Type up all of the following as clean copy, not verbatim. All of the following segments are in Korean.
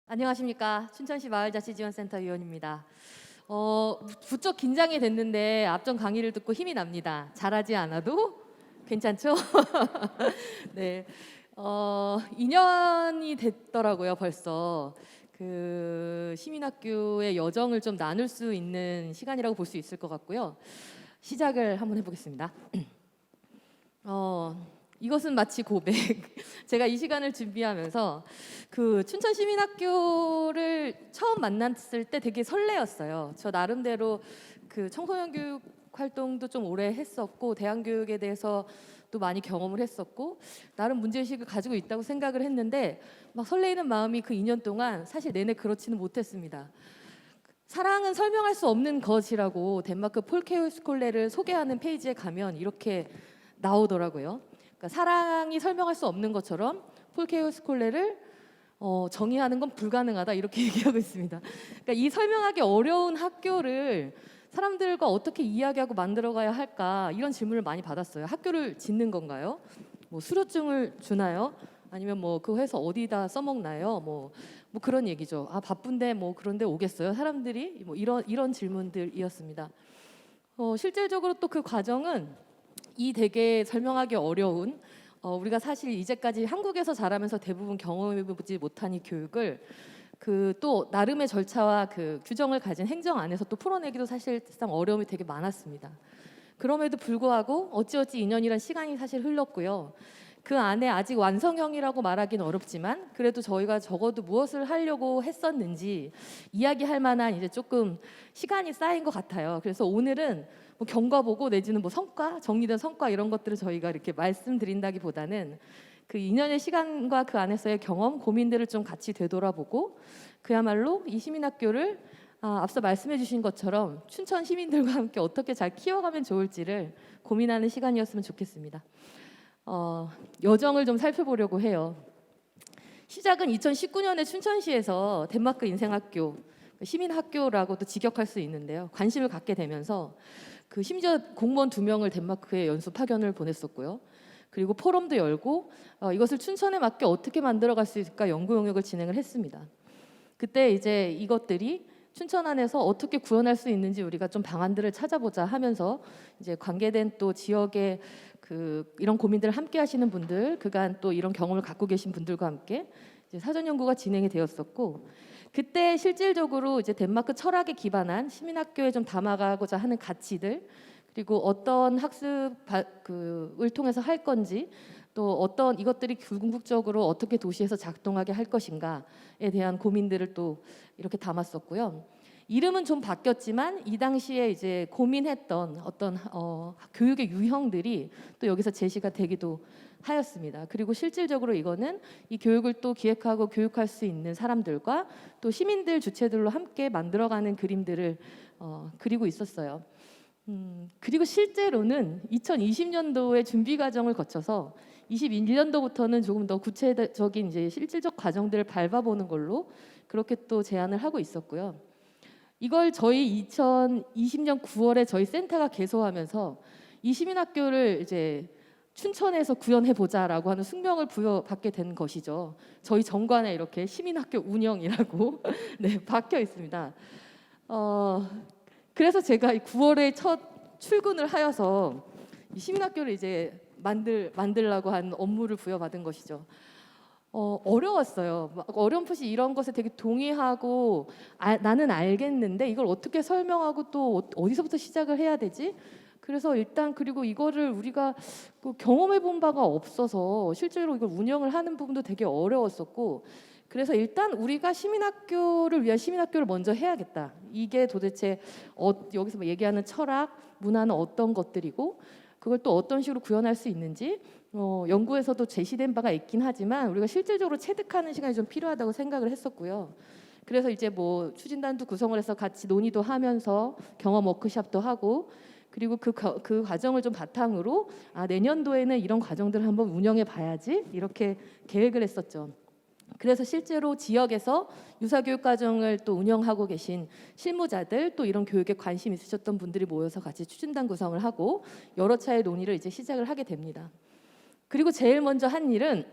안녕하십니까. 춘천시 마을자치지원센터 위원입니다. 부쩍 긴장이 됐는데 앞전 강의를 듣고 힘이 납니다. 잘하지 않아도 괜찮죠? 네. 2년이 됐더라고요, 벌써. 그 시민학교의 여정을 좀 나눌 수 있는 시간이라고 볼 수 있을 것 같고요. 시작을 한번 해보겠습니다. 이것은 마치 고백. 제가 이 시간을 준비하면서 그 춘천시민학교를 처음 만났을 때 되게 설레었어요. 저 나름대로 그 청소년 교육 활동도 좀 오래 했었고 대안교육에 대해서 또 많이 경험을 했었고 나름 문제의식을 가지고 있다고 생각을 했는데 막 설레이는 마음이 그 2년 동안 사실 내내 그렇지는 못했습니다. 사랑은 설명할 수 없는 것이라고 덴마크 폴케호스콜레를 소개하는 페이지에 가면 이렇게 나오더라고요. 그러니까 사랑이 설명할 수 없는 것처럼 폴케호스콜레를 정의하는 건 불가능하다 이렇게 얘기하고 있습니다. 그러니까 이 설명하기 어려운 학교를 사람들과 어떻게 이야기하고 만들어가야 할까 이런 질문을 많이 받았어요. 학교를 짓는 건가요? 뭐 수료증을 주나요? 아니면 뭐 그 회사 어디다 써먹나요? 뭐 그런 얘기죠. 아 바쁜데 뭐 그런데 오겠어요? 사람들이 뭐 이런 질문들이었습니다. 실질적으로 또 그 과정은 이 되게 설명하기 어려운 우리가 사실 이제까지 한국에서 자라면서 대부분 경험해보지 못한 이 교육을 그 또 나름의 절차와 그 규정을 가진 행정 안에서 또 풀어내기도 사실상 어려움이 되게 많았습니다. 그럼에도 불구하고 어찌어찌 2년이란 시간이 사실 흘렀고요. 그 안에 아직 완성형이라고 말하기는 어렵지만 그래도 저희가 적어도 무엇을 하려고 했었는지 이야기할 만한 이제 조금 시간이 쌓인 것 같아요. 그래서 오늘은 뭐 경과 보고 내지는 뭐 성과, 정리된 성과 이런 것들을 저희가 이렇게 말씀드린다기보다는 그 2년의 시간과 그 안에서의 경험, 고민들을 좀 같이 되돌아보고 그야말로 이 시민학교를 앞서 말씀해 주신 것처럼 춘천 시민들과 함께 어떻게 잘 키워가면 좋을지를 고민하는 시간이었으면 좋겠습니다. 여정을 좀 살펴보려고 해요. 시작은 2019년에 춘천시에서 덴마크 인생학교, 시민학교라고도 직역할 수 있는데요. 관심을 갖게 되면서 그 심지어 공무원 2명을 덴마크에 연수 파견을 보냈었고요. 그리고 포럼도 열고 이것을 춘천에 맞게 어떻게 만들어갈 수 있을까 연구 용역을 진행을 했습니다. 그때 이제 이것들이 춘천 안에서 어떻게 구현할 수 있는지 우리가 좀 방안들을 찾아보자 하면서 이제 관계된 또 지역의 그 이런 고민들을 함께 하시는 분들, 그간 또 이런 경험을 갖고 계신 분들과 함께 이제 사전 연구가 진행이 되었었고 그때 실질적으로 이제 덴마크 철학에 기반한 시민학교에 좀 담아가고자 하는 가치들 그리고 어떤 학습을 통해서 할 건지 또 어떤 이것들이 궁극적으로 어떻게 도시에서 작동하게 할 것인가에 대한 고민들을 또 이렇게 담았었고요. 이름은 좀 바뀌었지만 이 당시에 이제 고민했던 어떤 교육의 유형들이 또 여기서 제시가 되기도 하였습니다. 그리고 실질적으로 이거는 이 교육을 또 기획하고 교육할 수 있는 사람들과 또 시민들 주체들로 함께 만들어가는 그림들을 그리고 있었어요. 그리고 실제로는 2020년도의 준비 과정을 거쳐서 21년도부터는 조금 더 구체적인 이제 실질적 과정들을 밟아보는 걸로 그렇게 또 제안을 하고 있었고요. 이걸 저희 2020년 9월에 저희 센터가 개소하면서 이 시민학교를 이제 춘천에서 구현해 보자라고 하는 숙명을 부여받게 된 것이죠. 저희 정관에 이렇게 시민학교 운영이라고 네, 박혀 있습니다. 그래서 제가 9월에 첫 출근을 하여서 이 시민학교를 이제 만들라고 한 업무를 부여받은 것이죠. 어려웠어요. 막 어렴풋이 이런 것에 되게 동의하고 나는 알겠는데 이걸 어떻게 설명하고 또 어디서부터 시작을 해야 되지? 그래서 일단 그리고 이거를 우리가 경험해 본 바가 없어서 실제로 이걸 운영을 하는 부분도 되게 어려웠었고 그래서 일단 우리가 시민학교를 위한 시민학교를 먼저 해야겠다. 이게 도대체 여기서 뭐 얘기하는 철학, 문화는 어떤 것들이고 그걸 또 어떤 식으로 구현할 수 있는지 연구에서도 제시된 바가 있긴 하지만 우리가 실질적으로 체득하는 시간이 좀 필요하다고 생각을 했었고요. 그래서 이제 뭐 추진단도 구성을 해서 같이 논의도 하면서 경험 워크숍도 하고 그리고 그 과정을 좀 바탕으로 내년도에는 이런 과정들을 한번 운영해 봐야지 이렇게 계획을 했었죠. 그래서 실제로 지역에서 유사교육 과정을 또 운영하고 계신 실무자들 또 이런 교육에 관심 있으셨던 분들이 모여서 같이 추진단 구성을 하고 여러 차례 논의를 이제 시작을 하게 됩니다. 그리고 제일 먼저 한 일은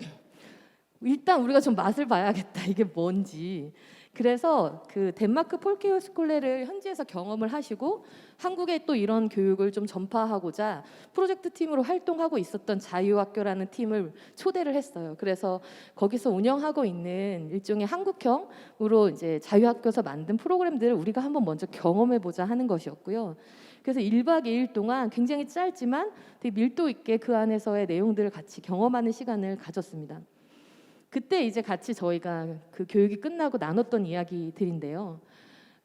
일단 우리가 좀 맛을 봐야겠다. 이게 뭔지. 그래서 그 덴마크 폴케호스콜레를 현지에서 경험을 하시고 한국에 또 이런 교육을 좀 전파하고자 프로젝트 팀으로 활동하고 있었던 자유학교라는 팀을 초대를 했어요. 그래서 거기서 운영하고 있는 일종의 한국형으로 이제 자유학교에서 만든 프로그램들을 우리가 한번 먼저 경험해 보자 하는 것이었고요. 그래서 1박 2일 동안 굉장히 짧지만 되게 밀도 있게 그 안에서의 내용들을 같이 경험하는 시간을 가졌습니다. 그때 이제 같이 저희가 그 교육이 끝나고 나눴던 이야기들인데요.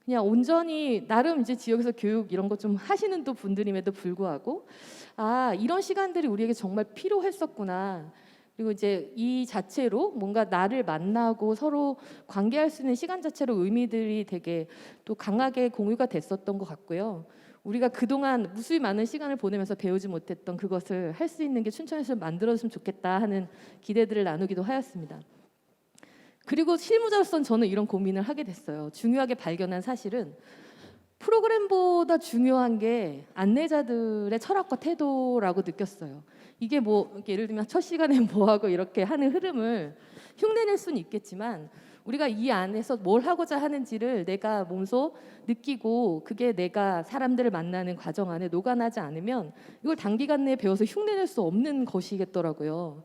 그냥 온전히 나름 이제 지역에서 교육 이런 거 좀 하시는 또 분들임에도 불구하고 아, 이런 시간들이 우리에게 정말 필요했었구나. 그리고 이제 이 자체로 뭔가 나를 만나고 서로 관계할 수 있는 시간 자체로 의미들이 되게 또 강하게 공유가 됐었던 것 같고요. 우리가 그동안 무수히 많은 시간을 보내면서 배우지 못했던 그것을 할 수 있는 게 춘천에서 만들어졌으면 좋겠다 하는 기대들을 나누기도 하였습니다. 그리고 실무자로서는 저는 이런 고민을 하게 됐어요. 중요하게 발견한 사실은 프로그램보다 중요한 게 안내자들의 철학과 태도라고 느꼈어요. 이게 뭐 예를 들면 첫 시간에 뭐 하고 이렇게 하는 흐름을 흉내낼 수는 있겠지만 우리가 이 안에서 뭘 하고자 하는지를 내가 몸소 느끼고 그게 내가 사람들을 만나는 과정 안에 녹아나지 않으면 이걸 단기간 내에 배워서 흉내낼 수 없는 것이겠더라고요.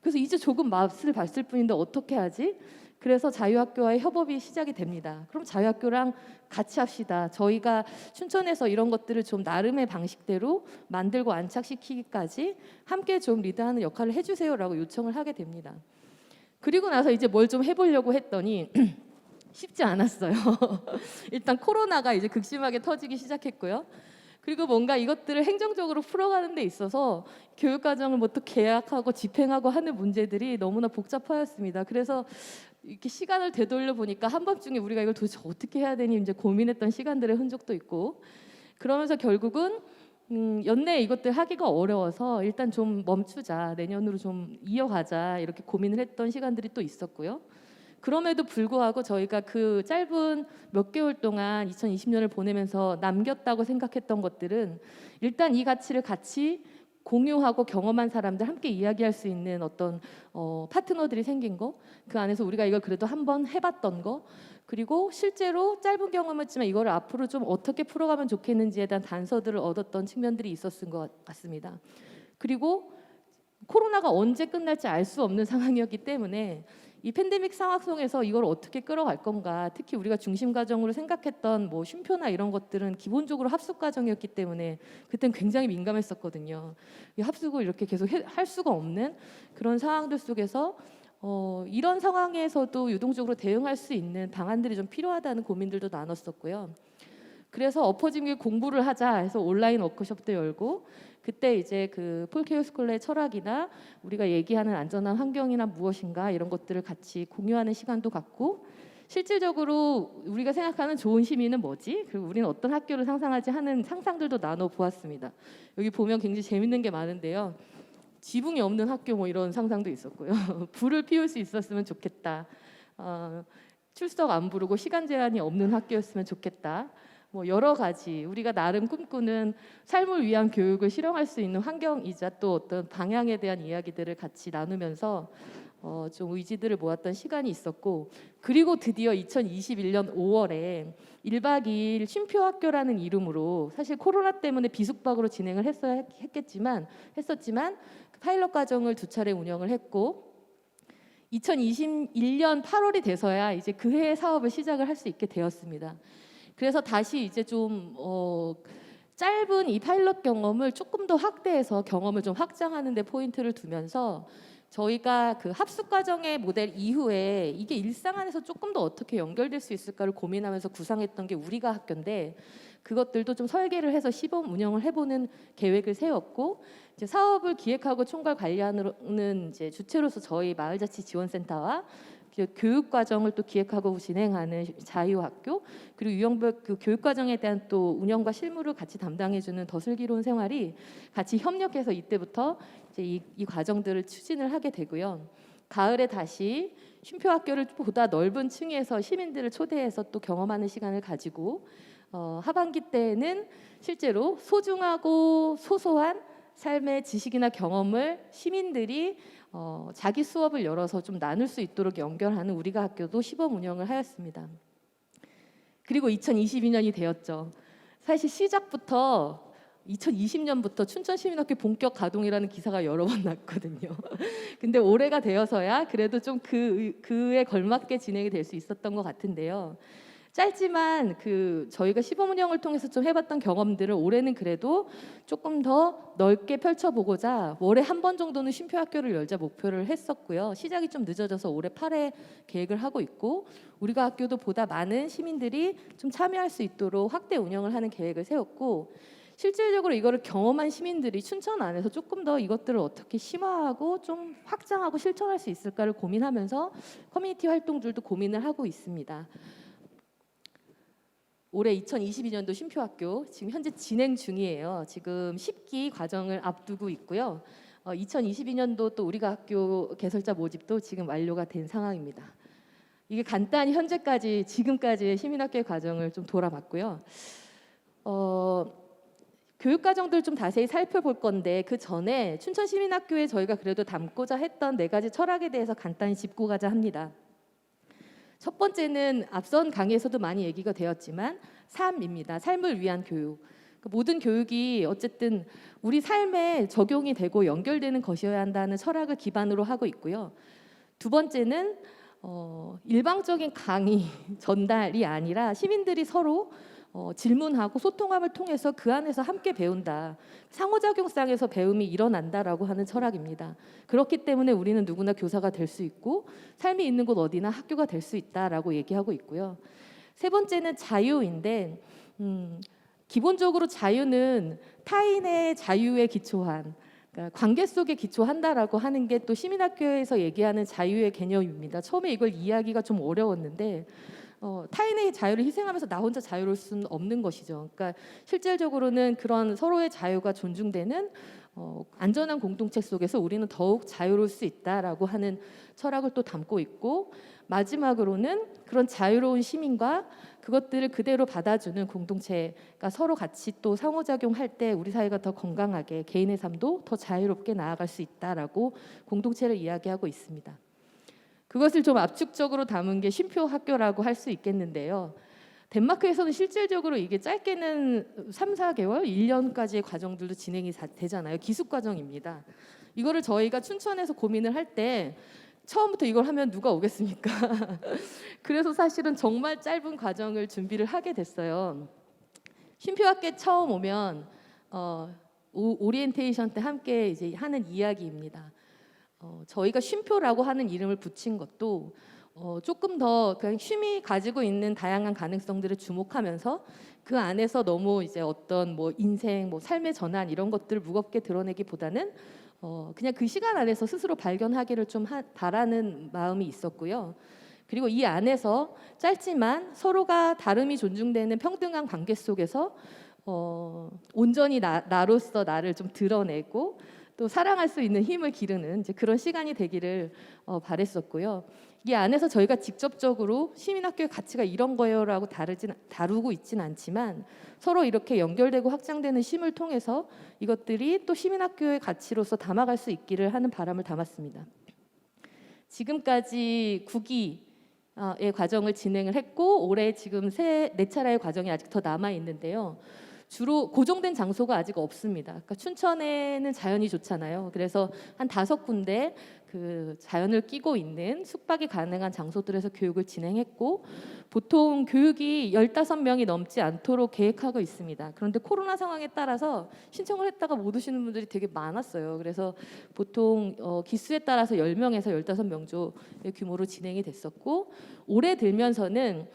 그래서 이제 조금 맛을 봤을 뿐인데 어떻게 하지? 그래서 자유학교와의 협업이 시작이 됩니다. 그럼 자유학교랑 같이 합시다. 저희가 춘천에서 이런 것들을 좀 나름의 방식대로 만들고 안착시키기까지 함께 좀 리드하는 역할을 해주세요라고 요청을 하게 됩니다. 그리고 나서 이제 뭘 좀 해보려고 했더니 쉽지 않았어요. 일단 코로나가 이제 극심하게 터지기 시작했고요. 그리고 뭔가 이것들을 행정적으로 풀어가는 데 있어서 교육과정을 뭐 또 계약하고 집행하고 하는 문제들이 너무나 복잡하였습니다. 그래서 이렇게 시간을 되돌려 보니까 한밤중에 우리가 이걸 도대체 어떻게 해야 되니 이제 고민했던 시간들의 흔적도 있고 그러면서 결국은 연내에 이것들 하기가 어려워서 일단 좀 멈추자, 내년으로 좀 이어가자 이렇게 고민을 했던 시간들이 또 있었고요. 그럼에도 불구하고 저희가 그 짧은 몇 개월 동안 2020년을 보내면서 남겼다고 생각했던 것들은 일단 이 가치를 같이 공유하고 경험한 사람들 함께 이야기할 수 있는 어떤 파트너들이 생긴 거, 그 안에서 우리가 이걸 그래도 한번 해봤던 거, 그리고 실제로 짧은 경험이었지만 이걸 앞으로 좀 어떻게 풀어가면 좋겠는지에 대한 단서들을 얻었던 측면들이 있었을 것 같습니다. 그리고 코로나가 언제 끝날지 알 수 없는 상황이었기 때문에 이 팬데믹 상황 속에서 이걸 어떻게 끌어갈 건가, 특히 우리가 중심 과정으로 생각했던 뭐 쉼표나 이런 것들은 기본적으로 합숙 과정이었기 때문에 그땐 굉장히 민감했었거든요. 이 합숙을 이렇게 계속 할 수가 없는 그런 상황들 속에서 이런 상황에서도 유동적으로 대응할 수 있는 방안들이 좀 필요하다는 고민들도 나눴었고요. 그래서 엎어진 공부를 하자 해서 온라인 워크숍도 열고 그때 이제 그 폴케호스콜레의 철학이나 우리가 얘기하는 안전한 환경이나 무엇인가 이런 것들을 같이 공유하는 시간도 갖고 실질적으로 우리가 생각하는 좋은 시민은 뭐지? 그리고 우리는 어떤 학교를 상상하지 하는 상상들도 나눠 보았습니다. 여기 보면 굉장히 재밌는 게 많은데요. 지붕이 없는 학교 뭐 이런 상상도 있었고요. 불을 피울 수 있었으면 좋겠다. 출석 안 부르고 시간 제한이 없는 학교였으면 좋겠다. 뭐 여러 가지 우리가 나름 꿈꾸는 삶을 위한 교육을 실현할 수 있는 환경이자 또 어떤 방향에 대한 이야기들을 같이 나누면서 좀 의지들을 모았던 시간이 있었고 그리고 드디어 2021년 5월에 1박 2일 쉼표학교라는 이름으로 사실 코로나 때문에 비숙박으로 진행을 했었지만 그 파일럿 과정을 2차례 운영을 했고 2021년 8월이 돼서야 이제 그 해의 사업을 시작을 할 수 있게 되었습니다. 그래서 다시 이제 좀 짧은 이 파일럿 경험을 조금 더 확대해서 경험을 좀 확장하는 데 포인트를 두면서 저희가 그 합숙 과정의 모델 이후에 이게 일상 안에서 조금 더 어떻게 연결될 수 있을까를 고민하면서 구상했던 게 우리가 학교인데 그것들도 좀 설계를 해서 시범 운영을 해보는 계획을 세웠고 이제 사업을 기획하고 총괄 관리하는 이제 주체로서 저희 마을자치지원센터와 교육 과정을 또 기획하고 진행하는 자유학교 그리고 유형별 그 교육 과정에 대한 또 운영과 실무를 같이 담당해주는 더 슬기로운 생활이 같이 협력해서 이때부터 이제 이 과정들을 추진을 하게 되고요. 가을에 다시 쉼표학교를 보다 넓은 층에서 시민들을 초대해서 또 경험하는 시간을 가지고 하반기 때에는 실제로 소중하고 소소한 삶의 지식이나 경험을 시민들이 자기 수업을 열어서 좀 나눌 수 있도록 연결하는 우리가 학교도 시범 운영을 하였습니다. 그리고 2022년이 되었죠. 사실 시작부터 2020년부터 춘천시민학교 본격 가동이라는 기사가 여러 번 났거든요. 근데 올해가 되어서야 그래도 좀 그에 걸맞게 진행이 될 수 있었던 것 같은데요. 짧지만 저희가 시범 운영을 통해서 좀 해봤던 경험들을 올해는 그래도 조금 더 넓게 펼쳐보고자 월에 한 번 정도는 쉼표 학교를 열자 목표를 했었고요. 시작이 좀 늦어져서 올해 8회 계획을 하고 있고, 우리가 학교도 보다 많은 시민들이 좀 참여할 수 있도록 확대 운영을 하는 계획을 세웠고, 실질적으로 이거를 경험한 시민들이 춘천 안에서 조금 더 이것들을 어떻게 심화하고 좀 확장하고 실천할 수 있을까를 고민하면서 커뮤니티 활동들도 고민을 하고 있습니다. 올해 2022년도 쉼표학교 지금 현재 진행 중이에요. 지금 10기 과정을 앞두고 있고요. 2022년도 또 우리가 학교 개설자 모집도 지금 완료가 된 상황입니다. 이게 간단히 현재까지 지금까지의 시민학교의 과정을 좀 돌아봤고요. 교육과정들 좀 자세히 살펴볼 건데 그 전에 춘천시민학교에 저희가 그래도 담고자 했던 4가지 철학에 대해서 간단히 짚고 가자 합니다. 첫 번째는 앞선 강의에서도 많이 얘기가 되었지만 삶입니다. 삶을 위한 교육. 모든 교육이 어쨌든 우리 삶에 적용이 되고 연결되는 것이어야 한다는 철학을 기반으로 하고 있고요. 두 번째는 일방적인 강의 전달이 아니라 시민들이 서로 질문하고 소통함을 통해서 그 안에서 함께 배운다. 상호작용상에서 배움이 일어난다라고 하는 철학입니다. 그렇기 때문에 우리는 누구나 교사가 될 수 있고 삶이 있는 곳 어디나 학교가 될 수 있다라고 얘기하고 있고요. 세 번째는 자유인데 기본적으로 자유는 타인의 자유에 기초한, 그러니까 관계 속에 기초한다라고 하는 게 또 시민학교에서 얘기하는 자유의 개념입니다. 처음에 이걸 이해하기가 좀 어려웠는데 타인의 자유를 희생하면서 나 혼자 자유로울 수는 없는 것이죠. 그러니까 실질적으로는 그런 서로의 자유가 존중되는 안전한 공동체 속에서 우리는 더욱 자유로울 수 있다라고 하는 철학을 또 담고 있고, 마지막으로는 그런 자유로운 시민과 그것들을 그대로 받아주는 공동체가 서로 같이 또 상호작용할 때 우리 사회가 더 건강하게 개인의 삶도 더 자유롭게 나아갈 수 있다라고 공동체를 이야기하고 있습니다. 그것을 좀 압축적으로 담은 게 쉼표 학교라고 할 수 있겠는데요. 덴마크에서는 실질적으로 이게 짧게는 3, 4개월, 1년까지의 과정들도 진행이 되잖아요. 기숙 과정입니다. 이거를 저희가 춘천에서 고민을 할 때 처음부터 이걸 하면 누가 오겠습니까? 그래서 사실은 정말 짧은 과정을 준비를 하게 됐어요. 쉼표 학교에 처음 오면 오리엔테이션 때 함께 이제 하는 이야기입니다. 저희가 쉼표라고 하는 이름을 붙인 것도 조금 더 그냥 쉼이 가지고 있는 다양한 가능성들을 주목하면서 그 안에서 너무 이제 어떤 뭐 인생, 뭐 삶의 전환 이런 것들을 무겁게 드러내기보다는 그냥 그 시간 안에서 스스로 발견하기를 좀 바라는 마음이 있었고요. 그리고 이 안에서 짧지만 서로가 다름이 존중되는 평등한 관계 속에서 온전히 나로서 나를 좀 드러내고 또 사랑할 수 있는 힘을 기르는 이제 그런 시간이 되기를 바랬었고요. 이 안에서 저희가 직접적으로 시민학교의 가치가 이런 거예요라고 다루고 있지는 않지만 서로 이렇게 연결되고 확장되는 쉼을 통해서 이것들이 또 시민학교의 가치로서 담아갈 수 있기를 하는 바람을 담았습니다. 지금까지 9기의 과정을 진행을 했고 올해 지금 4차례의 과정이 아직 더 남아 있는데요. 주로 고정된 장소가 아직 없습니다. 그러니까 춘천에는 자연이 좋잖아요. 그래서 한 5군데 그 자연을 끼고 있는 숙박이 가능한 장소들에서 교육을 진행했고 보통 교육이 15명이 넘지 않도록 계획하고 있습니다. 그런데 코로나 상황에 따라서 신청을 했다가 못 오시는 분들이 되게 많았어요. 그래서 보통 기수에 따라서 10명에서 15명 정도의 규모로 진행이 됐었고 올해 들면서는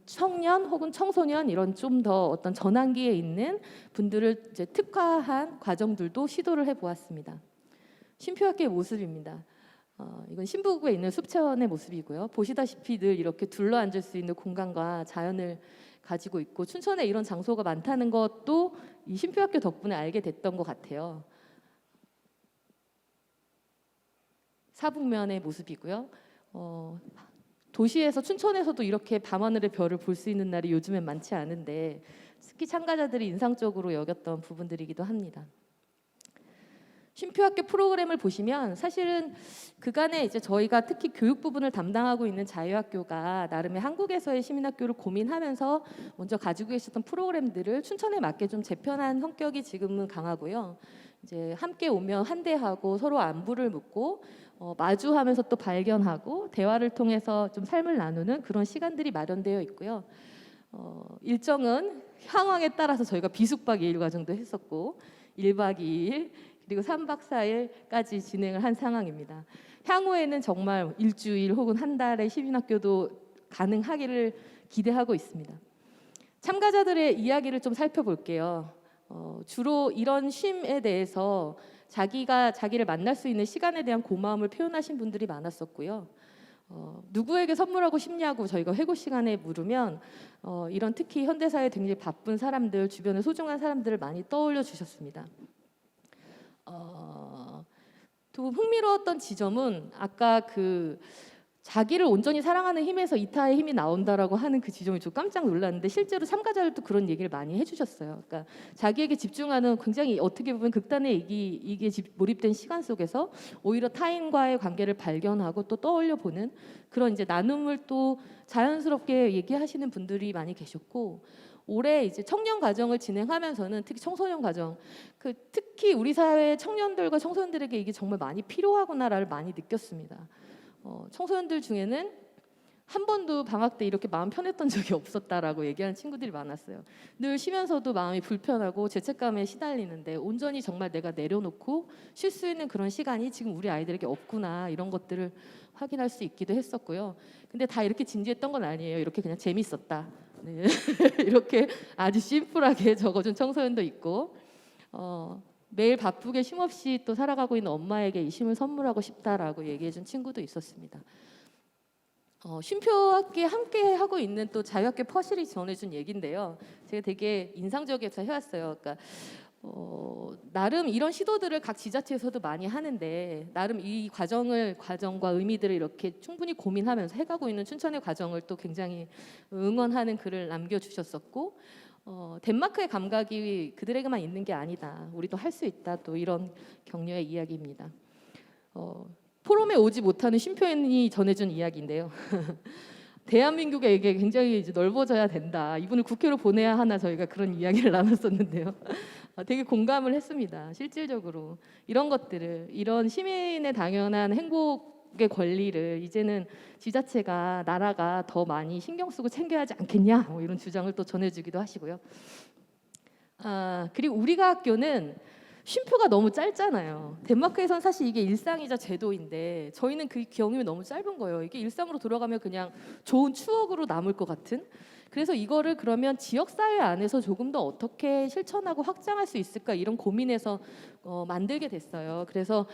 청년 혹은 청소년 이런 좀 더 어떤 전환기에 있는 분들을 이제 특화한 과정들도 시도를 해보았습니다. 쉼표학교의 모습입니다. 이건 신부구에 있는 숲체원의 모습이고요. 보시다시피 늘 이렇게 둘러앉을 수 있는 공간과 자연을 가지고 있고 춘천에 이런 장소가 많다는 것도 이 쉼표학교 덕분에 알게 됐던 것 같아요. 사북면의 모습이고요. 도시에서 춘천에서도 이렇게 밤하늘의 별을 볼 수 있는 날이 요즘엔 많지 않은데 스키 참가자들이 인상적으로 여겼던 부분들이기도 합니다. 쉼표학교 프로그램을 보시면 사실은 그간에 이제 저희가 특히 교육 부분을 담당하고 있는 자유학교가 나름의 한국에서의 시민학교를 고민하면서 먼저 가지고 계셨던 프로그램들을 춘천에 맞게 좀 재편한 성격이 지금은 강하고요. 이제 함께 오면 환대하고 서로 안부를 묻고 마주하면서 또 발견하고 대화를 통해서 좀 삶을 나누는 그런 시간들이 마련되어 있고요. 일정은 상황에 따라서 저희가 비숙박 2일 과정도 했었고 1박 2일 그리고 3박 4일까지 진행을 한 상황입니다. 향후에는 정말 일주일 혹은 한 달의 시민학교도 가능하기를 기대하고 있습니다. 참가자들의 이야기를 좀 살펴볼게요. 주로 이런 쉼에 대해서 자기를 만날 수 있는 시간에 대한 고마움을 표현하신 분들이 많았었고요. 누구에게 선물하고 싶냐고 저희가 회고 시간에 물으면 이런 특히 현대사에 굉장히 바쁜 사람들, 주변에 소중한 사람들을 많이 떠올려 주셨습니다. 또 흥미로웠던 지점은 아까 그 자기를 온전히 사랑하는 힘에서 이타의 힘이 나온다라고 하는 그 지점이 좀 깜짝 놀랐는데 실제로 참가자들도 그런 얘기를 많이 해주셨어요. 그러니까 자기에게 집중하는 굉장히 어떻게 보면 극단의 이게 몰입된 시간 속에서 오히려 타인과의 관계를 발견하고 또 떠올려 보는 그런 이제 나눔을 또 자연스럽게 얘기하시는 분들이 많이 계셨고 올해 이제 청년 과정을 진행하면서는 특히 청소년 과정, 특히 우리 사회 청년들과 청소년들에게 이게 정말 많이 필요하구나를 많이 느꼈습니다. 청소년들 중에는 한 번도 방학 때 이렇게 마음 편했던 적이 없었다라고 얘기하는 친구들이 많았어요. 늘 쉬면서도 마음이 불편하고 죄책감에 시달리는데 온전히 정말 내가 내려놓고 쉴 수 있는 그런 시간이 지금 우리 아이들에게 없구나 이런 것들을 확인할 수 있기도 했었고요. 근데 다 이렇게 진지했던 건 아니에요. 이렇게 그냥 재밌었다. 네. 이렇게 아주 심플하게 적어준 청소년도 있고 매일 바쁘게 쉼없이 또 살아가고 있는 엄마에게 이 쉼을 선물하고 싶다라고 얘기해준 친구도 있었습니다. 쉼표학교에 함께 하고 있는 또 자유학교 퍼실이 전해준 얘기인데요. 제가 되게 인상적이어서 해왔어요. 그러니까 나름 이런 시도들을 각 지자체에서도 많이 하는데 나름 이 과정과 의미들을 이렇게 충분히 고민하면서 해가고 있는 춘천의 과정을 또 굉장히 응원하는 글을 남겨주셨었고 덴마크의 감각이 그들에게만 있는 게 아니다. 우리도 할 수 있다. 또 이런 격려의 이야기입니다. 포럼에 오지 못하는 쉼표인이 전해준 이야기인데요. 대한민국에게 굉장히 이제 넓어져야 된다. 이분을 국회로 보내야 하나 저희가 그런 이야기를 나눴었는데요. 되게 공감을 했습니다. 실질적으로 이런 것들을 이런 시민의 당연한 행복의 권리를 이제는 지자체가 나라가 더 많이 신경 쓰고 챙겨야 하지 않겠냐 이런 주장을 또 전해주기도 하시고요. 그리고 우리가 학교는 쉼표가 너무 짧잖아요. 덴마크에선 사실 이게 일상이자 제도인데 저희는 그 경험이 너무 짧은 거예요. 이게 일상으로 돌아가면 그냥 좋은 추억으로 남을 것 같은. 그래서 이거를 그러면 지역사회 안에서 조금 더 어떻게 실천하고 확장할 수 있을까 이런 고민에서 만들게 됐어요. 그래서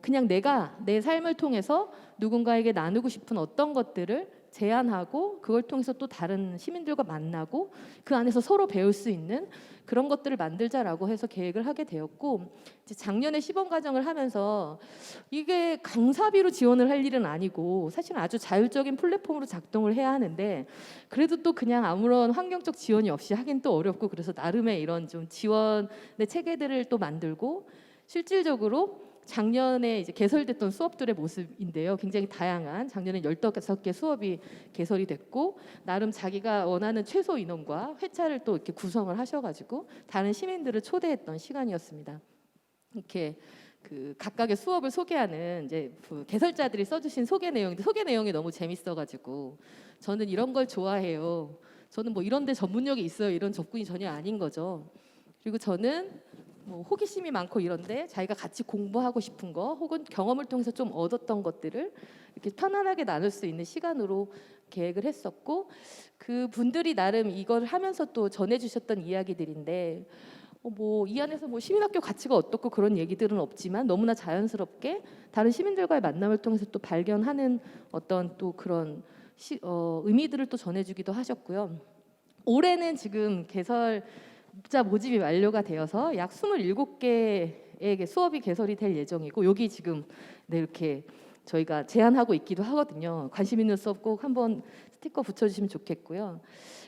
그냥 내가 내 삶을 통해서 누군가에게 나누고 싶은 어떤 것들을 제안하고 그걸 통해서 또 다른 시민들과 만나고 그 안에서 서로 배울 수 있는 그런 것들을 만들자라고 해서 계획을 하게 되었고 이제 작년에 시범 과정을 하면서 이게 강사비로 지원을 할 일은 아니고 사실은 아주 자율적인 플랫폼으로 작동을 해야 하는데 그래도 또 그냥 아무런 환경적 지원이 없이 하긴 또 어렵고 그래서 나름의 이런 좀 지원의 체계들을 또 만들고 실질적으로 작년에 이제 개설됐던 수업들의 모습인데요. 굉장히 다양한 작년에 15개 수업이 개설이 됐고 나름 자기가 원하는 최소 인원과 회차를 또 이렇게 구성을 하셔가지고 다른 시민들을 초대했던 시간이었습니다. 이렇게 그 각각의 수업을 소개하는 이제 그 개설자들이 써주신 소개 내용이 너무 재밌어가지고 저는 이런 걸 좋아해요. 저는 뭐 이런 데 전문력이 있어요. 이런 접근이 전혀 아닌 거죠. 그리고 저는 뭐 호기심이 많고 이런데 자기가 같이 공부하고 싶은 거 혹은 경험을 통해서 좀 얻었던 것들을 이렇게 편안하게 나눌 수 있는 시간으로 계획을 했었고 그 분들이 나름 이걸 하면서 또 전해주셨던 이야기들인데 뭐 이 안에서 뭐 시민학교 가치가 어떻고 그런 얘기들은 없지만 너무나 자연스럽게 다른 시민들과의 만남을 통해서 또 발견하는 어떤 또 그런 의미들을 또 전해주기도 하셨고요. 올해는 지금 개설자 모집이 완료가 되어서 약 27개의 수업이 개설이 될 예정이고 여기 지금 네, 이렇게 저희가 제안하고 있기도 하거든요. 관심 있는 수업 꼭 한번 스티커 붙여주시면 좋겠고요.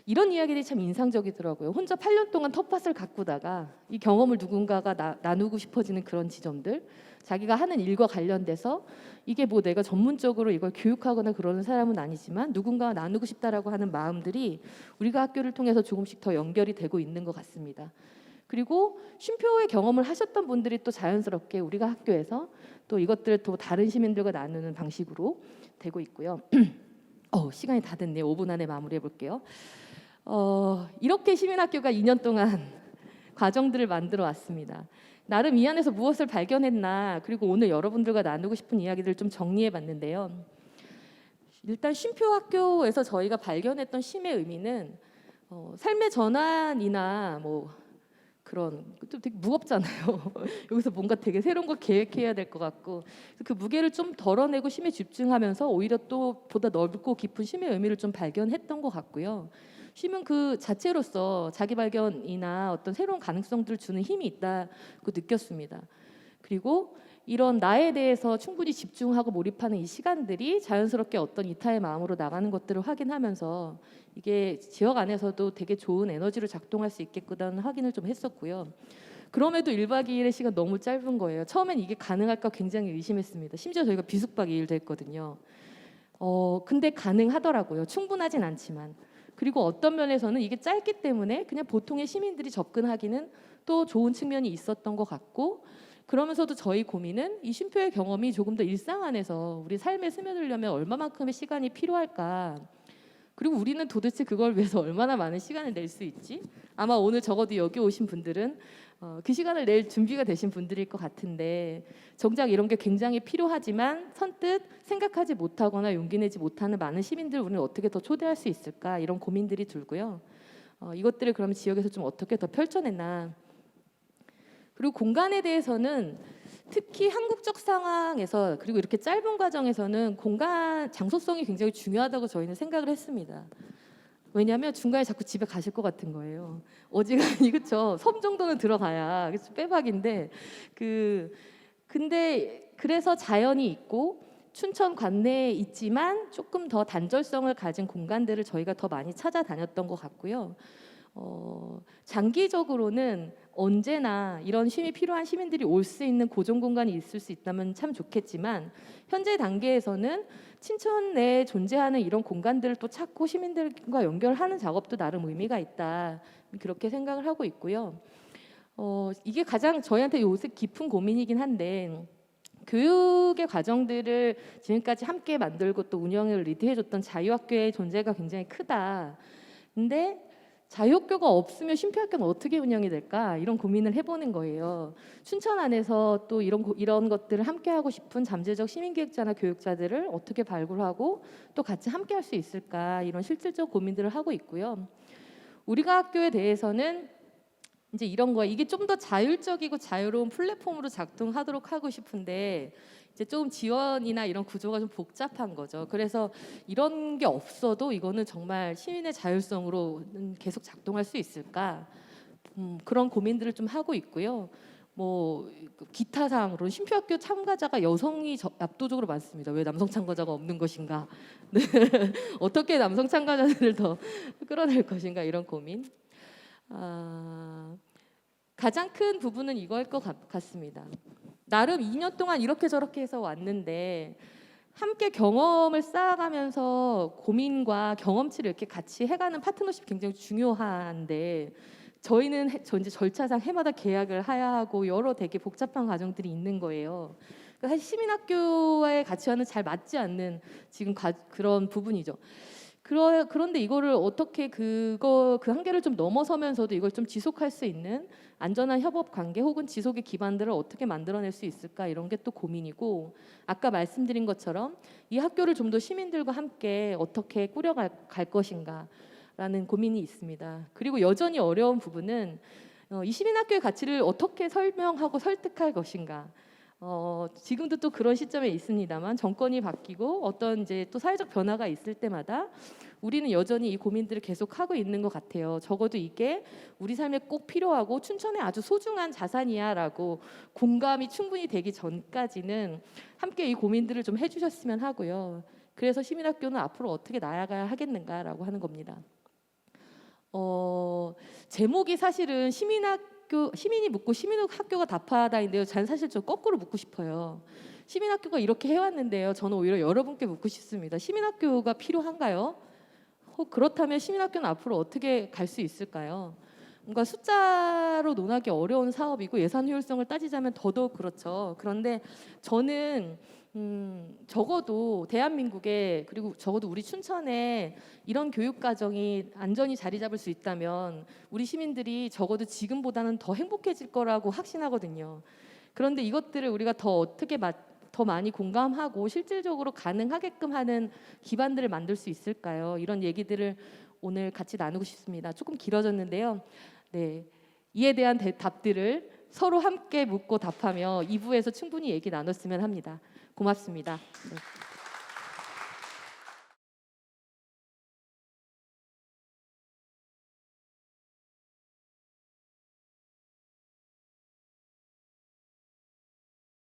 이런 이야기들이 참 인상적이더라고요. 혼자 8년 동안 텃밭을 가꾸다가 이 경험을 누군가가 나누고 싶어지는 그런 지점들, 자기가 하는 일과 관련돼서 이게 뭐 내가 전문적으로 이걸 교육하거나 그러는 사람은 아니지만 누군가와 나누고 싶다라고 하는 마음들이 우리가 학교를 통해서 조금씩 더 연결이 되고 있는 것 같습니다. 그리고 쉼표의 경험을 하셨던 분들이 또 자연스럽게 우리가 학교에서 또 이것들을 또 다른 시민들과 나누는 방식으로 되고 있고요. 시간이 다 됐네요. 5분 안에 마무리해 볼게요. 이렇게 시민학교가 2년 동안 과정들을 만들어 왔습니다. 나름 이 안에서 무엇을 발견했나, 그리고 오늘 여러분들과 나누고 싶은 이야기들을 좀 정리해 봤는데요. 일단 쉼표학교에서 저희가 발견했던 쉼의 의미는 삶의 전환이나 뭐 그런 좀 되게 무겁잖아요. 여기서 뭔가 되게 새로운 걸 계획해야 될 것 같고, 그 무게를 좀 덜어내고 쉼에 집중하면서 오히려 또 보다 넓고 깊은 쉼의 의미를 좀 발견했던 것 같고요. 쉼은 그 자체로서 자기 발견이나 어떤 새로운 가능성들을 주는 힘이 있다고 느꼈습니다. 그리고 이런 나에 대해서 충분히 집중하고 몰입하는 이 시간들이 자연스럽게 어떤 이타의 마음으로 나가는 것들을 확인하면서 이게 지역 안에서도 되게 좋은 에너지로 작동할 수 있겠구나는 확인을 좀 했었고요. 그럼에도 1박 2일의 시간 너무 짧은 거예요. 처음엔 이게 가능할까 굉장히 의심했습니다. 심지어 저희가 비숙박 2일도 했거든요. 근데 가능하더라고요. 충분하진 않지만. 그리고 어떤 면에서는 이게 짧기 때문에 그냥 보통의 시민들이 접근하기는 또 좋은 측면이 있었던 것 같고, 그러면서도 저희 고민은 이 쉼표의 경험이 조금 더 일상 안에서 우리 삶에 스며들려면 얼마만큼의 시간이 필요할까, 그리고 우리는 도대체 그걸 위해서 얼마나 많은 시간을 낼 수 있지? 아마 오늘 적어도 여기 오신 분들은 그 시간을 낼 준비가 되신 분들일 것 같은데, 정작 이런 게 굉장히 필요하지만 선뜻 생각하지 못하거나 용기 내지 못하는 많은 시민들 우리는 어떻게 더 초대할 수 있을까, 이런 고민들이 들고요. 이것들을 그럼 지역에서 좀 어떻게 더 펼쳐냈나. 그리고 공간에 대해서는 특히 한국적 상황에서, 그리고 이렇게 짧은 과정에서는 공간 장소성이 굉장히 중요하다고 저희는 생각을 했습니다. 왜냐하면 중간에 자꾸 집에 가실 것 같은 거예요. 어지간히, 그렇죠? 섬 정도는 들어가야 빼박인데, 근데 그래서 자연이 있고 춘천 관내에 있지만 조금 더 단절성을 가진 공간들을 저희가 더 많이 찾아다녔던 것 같고요. 장기적으로는 언제나 이런 쉼이 필요한 시민들이 올 수 있는 고정 공간이 있을 수 있다면 참 좋겠지만, 현재 단계에서는 친천 내에 존재하는 이런 공간들을 또 찾고 시민들과 연결하는 작업도 나름 의미가 있다, 그렇게 생각을 하고 있고요. 이게 가장 저희한테 요새 깊은 고민이긴 한데, 교육의 과정들을 지금까지 함께 만들고 또 운영을 리드해줬던 자유학교의 존재가 굉장히 크다. 근데 자유학교가 없으면 쉼표학교는 어떻게 운영이 될까, 이런 고민을 해보는 거예요. 춘천 안에서 또 이런 것들을 함께 하고 싶은 잠재적 시민기획자나 교육자들을 어떻게 발굴하고 또 같이 함께 할 수 있을까, 이런 실질적 고민들을 하고 있고요. 우리가 학교에 대해서는 이제 이런 거야. 이게 좀 더 자율적이고 자유로운 플랫폼으로 작동하도록 하고 싶은데, 이제 조금 지원이나 이런 구조가 좀 복잡한 거죠. 그래서 이런 게 없어도 이거는 정말 시민의 자율성으로 계속 작동할 수 있을까? 그런 고민들을 좀 하고 있고요. 뭐 기타 사항으로는 쉼표학교 참가자가 여성이 압도적으로 많습니다. 왜 남성 참가자가 없는 것인가? 네. 어떻게 남성 참가자들을 더 끌어낼 것인가, 이런 고민. 가장 큰 부분은 이거일 것 같습니다. 나름 2년 동안 이렇게 저렇게 해서 왔는데, 함께 경험을 쌓아가면서 고민과 경험치를 이렇게 같이 해가는 파트너십 굉장히 중요한데, 저희는 이제 절차상 해마다 계약을 해야 하고 여러 되게 복잡한 과정들이 있는 거예요. 그러니까 사실 시민학교와의 가치와는 잘 맞지 않는 지금 그런 부분이죠. 그런데 이거를 어떻게 그 한계를 좀 넘어서면서도 이걸 좀 지속할 수 있는 안전한 협업 관계 혹은 지속의 기반들을 어떻게 만들어낼 수 있을까, 이런 게 또 고민이고, 아까 말씀드린 것처럼 이 학교를 좀 더 시민들과 함께 어떻게 꾸려갈 것인가라는 고민이 있습니다. 그리고 여전히 어려운 부분은 이 시민학교의 가치를 어떻게 설명하고 설득할 것인가. 지금도 또 그런 시점에 있습니다만 정권이 바뀌고 어떤 이제 또 사회적 변화가 있을 때마다 우리는 여전히 이 고민들을 계속 하고 있는 것 같아요. 적어도 이게 우리 삶에 꼭 필요하고 춘천의 아주 소중한 자산이야라고 공감이 충분히 되기 전까지는 함께 이 고민들을 좀 해주셨으면 하고요. 그래서 시민학교는 앞으로 어떻게 나아가야 하겠는가라고 하는 겁니다. 제목이 사실은 시민이 묻고 시민학교가 답하다인데요. 저는 사실 좀 거꾸로 묻고 싶어요. 시민학교가 이렇게 해왔는데요. 저는 오히려 여러분께 묻고 싶습니다. 시민학교가 필요한가요? 그렇다면 시민학교는 앞으로 어떻게 갈 수 있을까요? 뭔가 숫자로 논하기 어려운 사업이고 예산 효율성을 따지자면 더더욱 그렇죠. 그런데 저는 적어도 대한민국에 그리고 적어도 우리 춘천에 이런 교육 과정이 안전히 자리 잡을 수 있다면 우리 시민들이 적어도 지금보다는 더 행복해질 거라고 확신하거든요. 그런데 이것들을 우리가 더 어떻게 더 많이 공감하고 실질적으로 가능하게끔 하는 기반들을 만들 수 있을까요? 이런 얘기들을 오늘 같이 나누고 싶습니다. 조금 길어졌는데요. 네, 이에 대한 답들을 서로 함께 묻고 답하며 2부에서 충분히 얘기 나눴으면 합니다. 고맙습니다. 네.